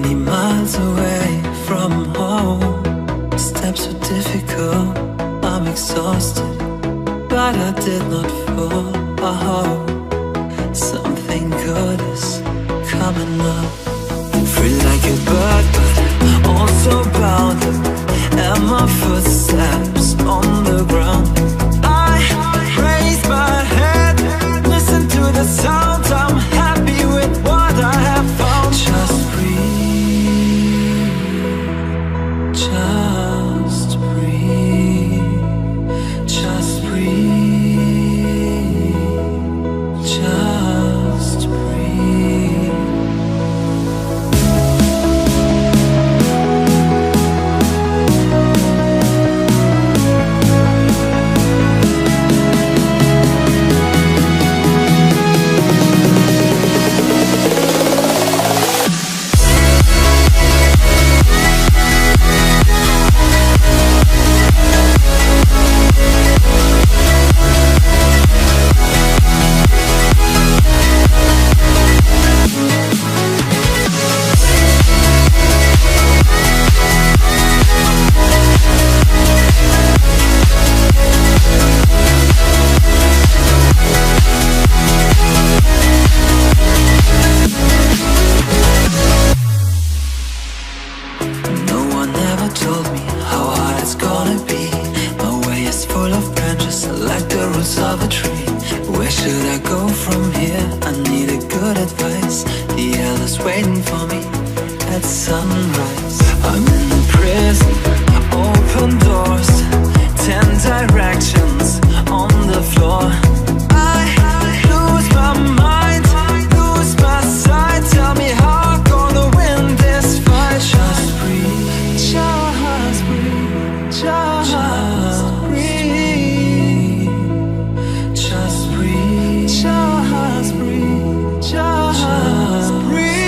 many miles away from home. Steps were difficult, I'm exhausted, but I did not fall. Oh, something good is coming up. Free like a bird, but also bound. And my footsteps on the ground. I raise my head, listen to the sound. I'm happy with what I have found. Just breathe, just breathe, just breathe, just breathe. Told me how hard it's gonna be. My way is full of branches, like the roots of a tree. Where should I go from here? I need a good advice. The elders waiting for me at sunrise. I'm in the prison, open doors, 10 directions on the floor. I lose my mind, lose my sight. Tell me how I'm gonna win this fight. Just breathe, just breathe, just breathe, just breathe, just breathe, just breathe.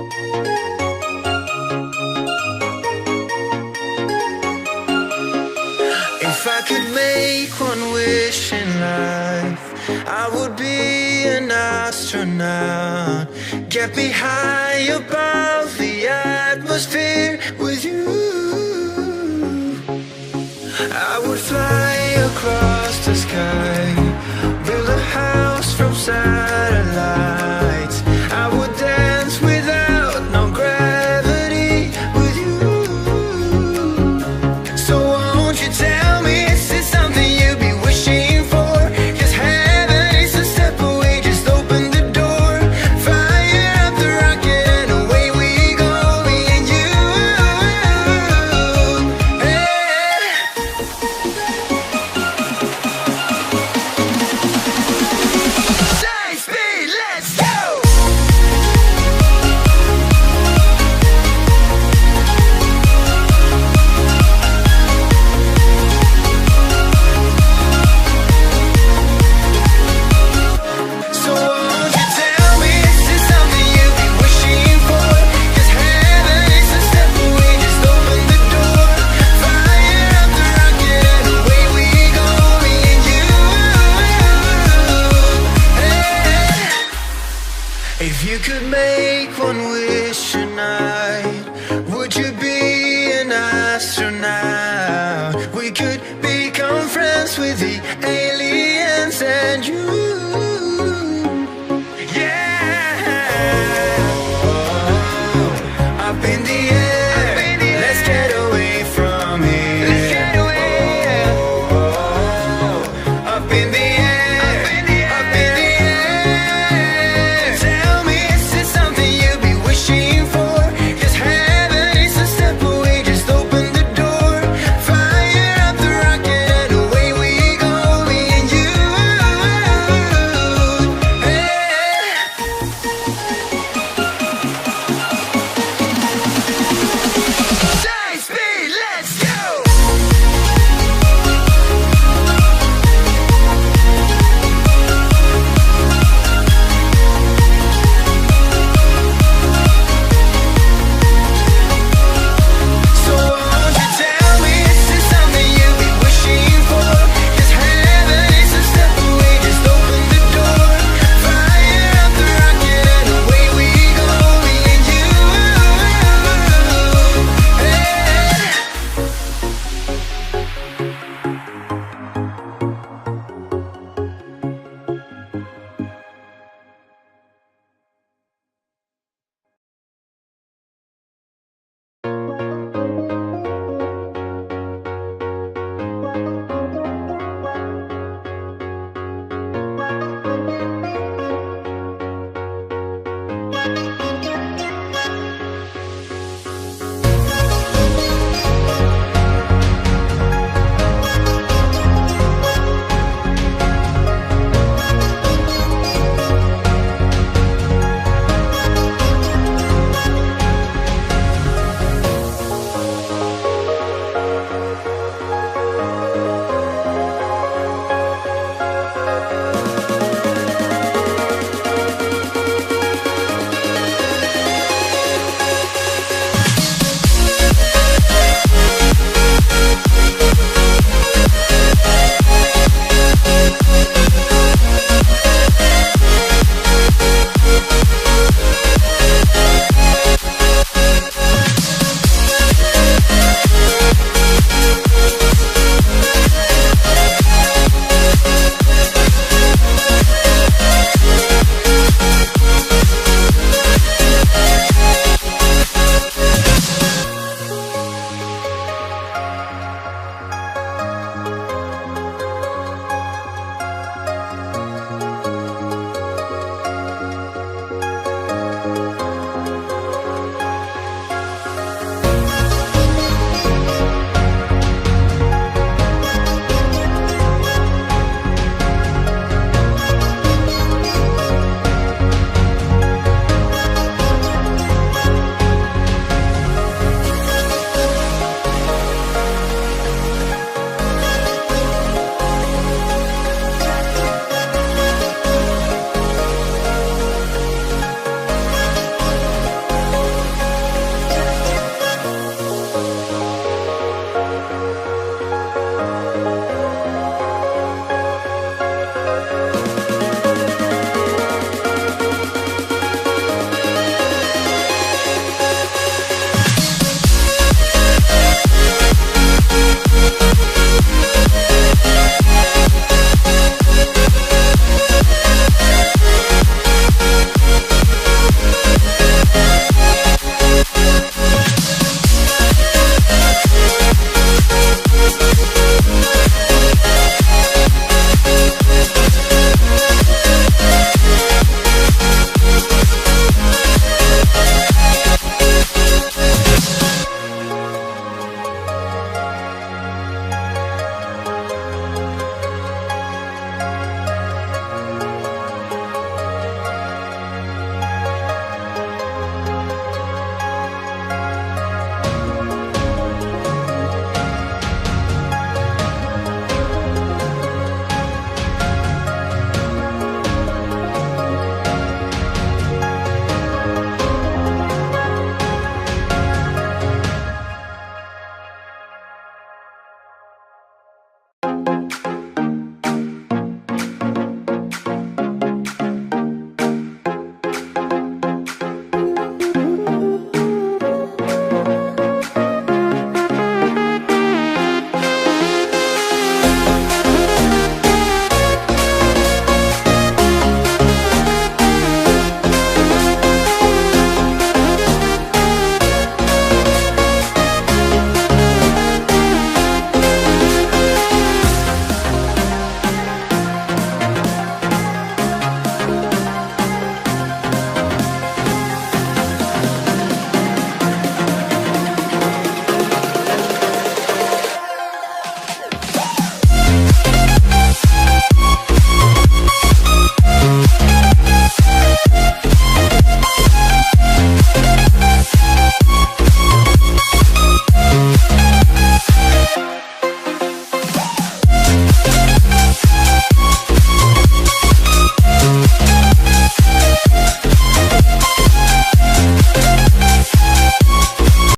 If I could make one wish in life, I would be an astronaut. Get me high above the atmosphere with you. I would fly across the sky, build a house from satellites. I would dance without no gravity with you. So won't you tell me, is this something you'd be wishing for? 'Cause heaven is a step away, just open the door. Fire up the rocket and away we go, me and you. Hey. Light speed, let's go! So won't you tell me, is this something you'd be wishing for? 'Cause heaven is a step away, just open the door. Fire up the rocket and away we go, me and you. Hey. If you could make